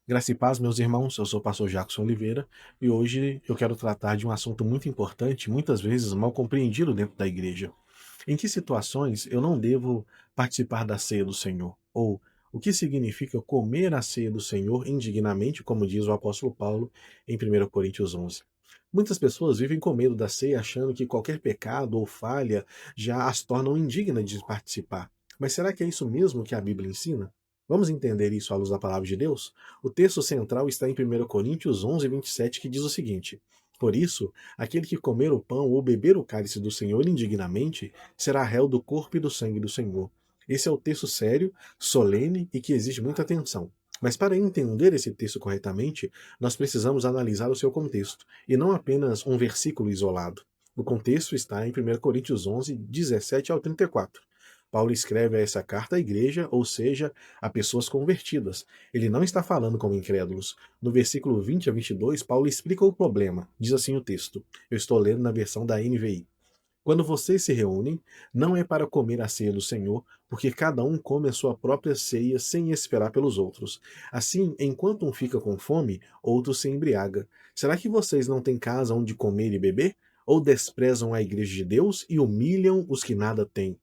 Graça e paz, meus irmãos. Eu sou o pastor Jackson Oliveira e hoje eu quero tratar de um assunto muito importante, muitas vezes mal compreendido dentro da igreja. Em que situações eu não devo participar da ceia do Senhor? Ou o que significa comer a ceia do Senhor indignamente, como diz o apóstolo Paulo em 1 Coríntios 11? Muitas pessoas vivem com medo da ceia, achando que qualquer pecado ou falha já as tornam indignas de participar. Mas será que é isso mesmo que a Bíblia ensina? Vamos entender isso à luz da palavra de Deus? O texto central está em 1 Coríntios 11, 27, que diz o seguinte: Por isso, aquele que comer o pão ou beber o cálice do Senhor indignamente será réu do corpo e do sangue do Senhor. Esse é o texto sério, solene e que exige muita atenção. Mas para entender esse texto corretamente, nós precisamos analisar o seu contexto, e não apenas um versículo isolado. O contexto está em 1 Coríntios 11, 17 ao 34. Paulo escreve essa carta à igreja, ou seja, a pessoas convertidas. Ele não está falando como incrédulos. No versículo 20 a 22, Paulo explica o problema. Diz assim o texto. Eu estou lendo na versão da NVI. Quando vocês se reúnem, não é para comer a ceia do Senhor, porque cada um come a sua própria ceia sem esperar pelos outros. Assim, enquanto um fica com fome, outro se embriaga. Será que vocês não têm casa onde comer e beber? Ou desprezam a igreja de Deus e humilham os que nada têm?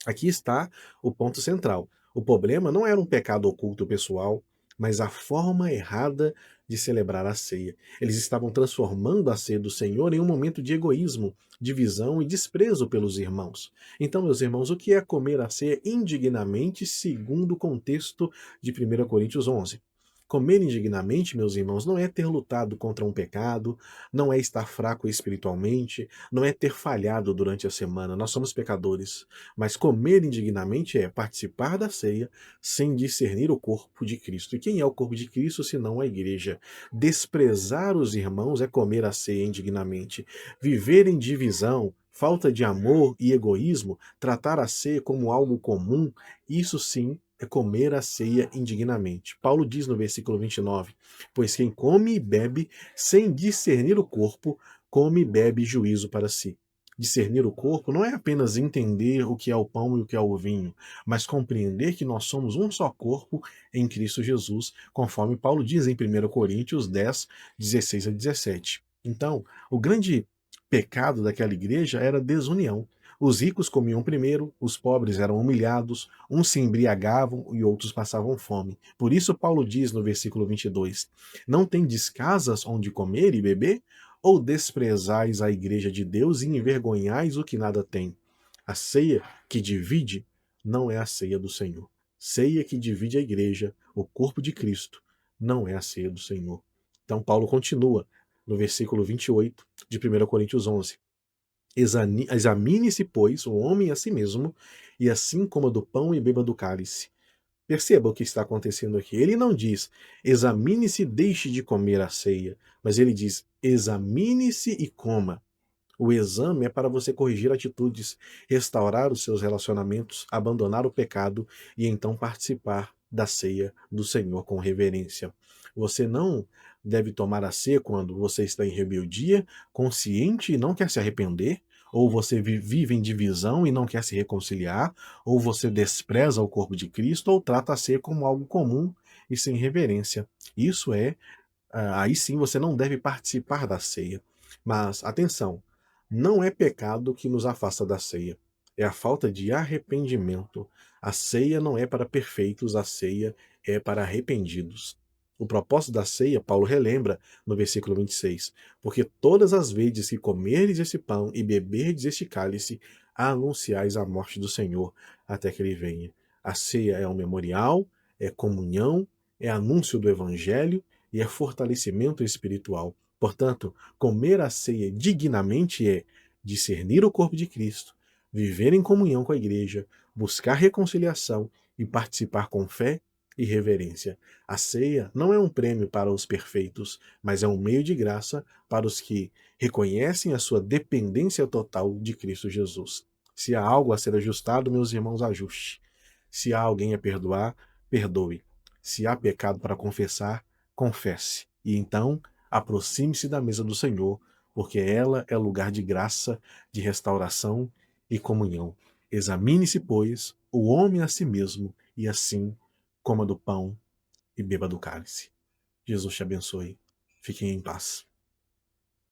Aqui está o ponto central. O problema não era um pecado oculto pessoal, mas a forma errada de celebrar a ceia. Eles estavam transformando a ceia do Senhor em um momento de egoísmo, divisão e desprezo pelos irmãos. Então, meus irmãos, o que é comer a ceia indignamente segundo o contexto de 1 Coríntios 11? Comer indignamente, meus irmãos, não é ter lutado contra um pecado, não é estar fraco espiritualmente, não é ter falhado durante a semana. Nós somos pecadores. Mas comer indignamente é participar da ceia sem discernir o corpo de Cristo. E quem é o corpo de Cristo senão a igreja? Desprezar os irmãos é comer a ceia indignamente. Viver em divisão, falta de amor e egoísmo, tratar a ceia como algo comum, isso sim é comer a ceia indignamente. Paulo diz no versículo 29, pois quem come e bebe sem discernir o corpo, come e bebe juízo para si. Discernir o corpo não é apenas entender o que é o pão e o que é o vinho, mas compreender que nós somos um só corpo em Cristo Jesus, conforme Paulo diz em 1 Coríntios 10, 16 a 17. Então, o grande pecado daquela igreja era a desunião. Os ricos comiam primeiro, os pobres eram humilhados, uns se embriagavam e outros passavam fome. Por isso, Paulo diz no versículo 22: Não tendes casas onde comer e beber? Ou desprezais a igreja de Deus e envergonhais o que nada tem? A ceia que divide não é a ceia do Senhor. Ceia que divide a igreja, o corpo de Cristo, não é a ceia do Senhor. Então, Paulo continua no versículo 28 de 1 Coríntios 11. Examine-se, pois, o homem a si mesmo, e assim coma do pão e beba do cálice. Perceba o que está acontecendo aqui. Ele não diz, examine-se e deixe de comer a ceia, mas ele diz, examine-se e coma. O exame é para você corrigir atitudes, restaurar os seus relacionamentos, abandonar o pecado e então participar da ceia do Senhor com reverência. Você não deve tomar a ceia quando você está em rebeldia, consciente e não quer se arrepender, ou você vive em divisão e não quer se reconciliar, ou você despreza o corpo de Cristo, ou trata a ceia como algo comum e sem reverência. Isso é aí sim você não deve participar da ceia. Mas, atenção, não é pecado que nos afasta da ceia. É a falta de arrependimento. A ceia não é para perfeitos, a ceia é para arrependidos. O propósito da ceia, Paulo relembra no versículo 26, porque todas as vezes que comerdes esse pão e beberdes este cálice, anunciais a morte do Senhor até que ele venha. A ceia é um memorial, é comunhão, é anúncio do evangelho e é fortalecimento espiritual. Portanto, comer a ceia dignamente é discernir o corpo de Cristo, viver em comunhão com a igreja, buscar reconciliação e participar com fé e reverência. A ceia não é um prêmio para os perfeitos, mas é um meio de graça para os que reconhecem a sua dependência total de Cristo Jesus. Se há algo a ser ajustado, meus irmãos, ajuste. Se há alguém a perdoar, perdoe. Se há pecado para confessar, confesse. E então, aproxime-se da mesa do Senhor, porque ela é lugar de graça, de restauração e comunhão. Examine-se, pois, o homem a si mesmo, e assim coma do pão e beba do cálice. Jesus te abençoe. Fiquem em paz.